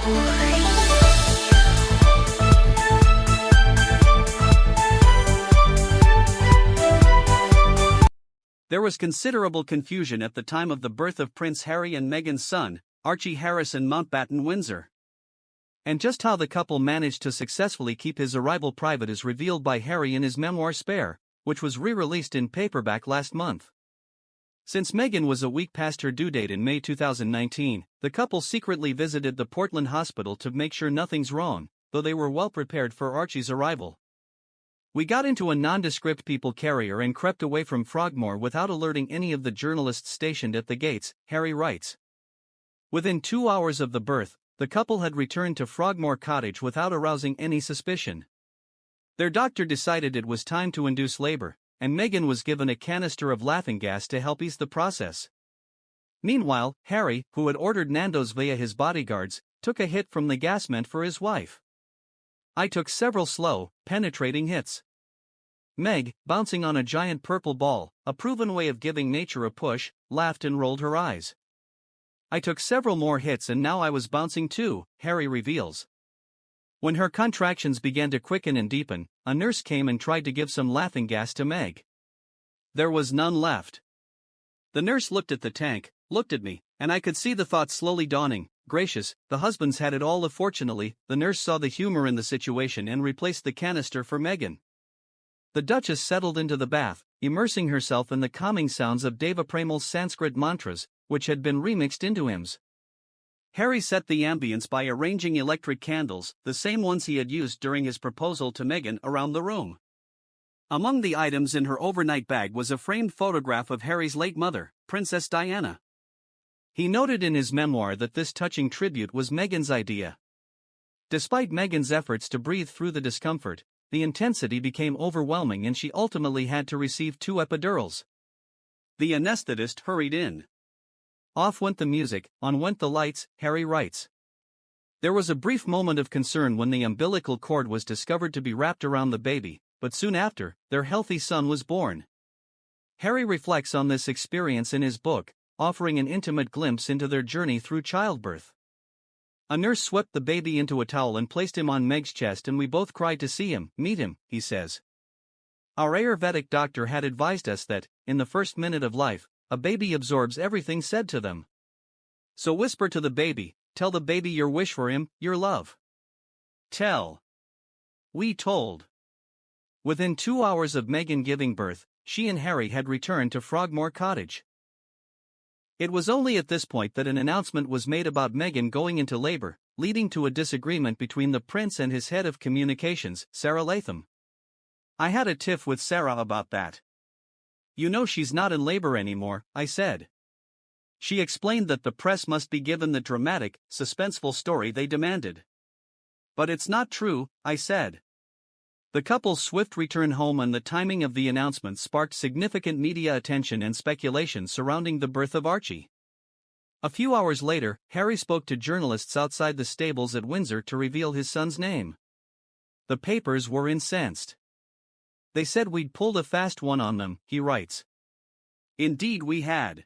There was considerable confusion at the time of the birth of Prince Harry and Meghan's son, Archie Harrison Mountbatten Windsor. And just how the couple managed to successfully keep his arrival private is revealed by Harry in his memoir Spare, which was re-released in paperback last month. Since Meghan was a week past her due date in May 2019, the couple secretly visited the Portland hospital to make sure nothing's wrong, though they were well prepared for Archie's arrival. "We got into a nondescript people carrier and crept away from Frogmore without alerting any of the journalists stationed at the gates," Harry writes. Within 2 hours of the birth, the couple had returned to Frogmore Cottage without arousing any suspicion. Their doctor decided it was time to induce labor, and Meghan was given a canister of laughing gas to help ease the process. Meanwhile, Harry, who had ordered Nando's via his bodyguards, took a hit from the gas meant for his wife. "I took several slow, penetrating hits. Meg, bouncing on a giant purple ball, a proven way of giving nature a push, laughed and rolled her eyes. I took several more hits and now I was bouncing too," Harry reveals. When her contractions began to quicken and deepen, a nurse came and tried to give some laughing gas to Meg. There was none left. The nurse looked at the tank, looked at me, and I could see the thought slowly dawning, "Gracious, the husband's had it all." Fortunately, the nurse saw the humor in the situation and replaced the canister for Meghan. The Duchess settled into the bath, immersing herself in the calming sounds of Deva Premal's Sanskrit mantras, which had been remixed into hymns. Harry set the ambience by arranging electric candles, the same ones he had used during his proposal to Meghan, around the room. Among the items in her overnight bag was a framed photograph of Harry's late mother, Princess Diana. He noted in his memoir that this touching tribute was Meghan's idea. Despite Meghan's efforts to breathe through the discomfort, the intensity became overwhelming and she ultimately had to receive 2 epidurals. The anesthetist hurried in. Off went the music, on went the lights, Harry writes. There was a brief moment of concern when the umbilical cord was discovered to be wrapped around the baby, but soon after, their healthy son was born. Harry reflects on this experience in his book, offering an intimate glimpse into their journey through childbirth. "A nurse swept the baby into a towel and placed him on Meg's chest and we both cried to see him, meet him," he says. "Our Ayurvedic doctor had advised us that, in the first minute of life, a baby absorbs everything said to them. So whisper to the baby, tell the baby your wish for him, your love. Tell." We told. Within 2 hours of Meghan giving birth, she and Harry had returned to Frogmore Cottage. It was only at this point that an announcement was made about Meghan going into labor, leading to a disagreement between the prince and his head of communications, Sarah Latham. "I had a tiff with Sarah about that. You know she's not in labor anymore," I said. She explained that the press must be given the dramatic, suspenseful story they demanded. "But it's not true," I said. The couple's swift return home and the timing of the announcement sparked significant media attention and speculation surrounding the birth of Archie. A few hours later, Harry spoke to journalists outside the stables at Windsor to reveal his son's name. The papers were incensed. "They said we'd pulled a fast one on them," he writes. "Indeed we had.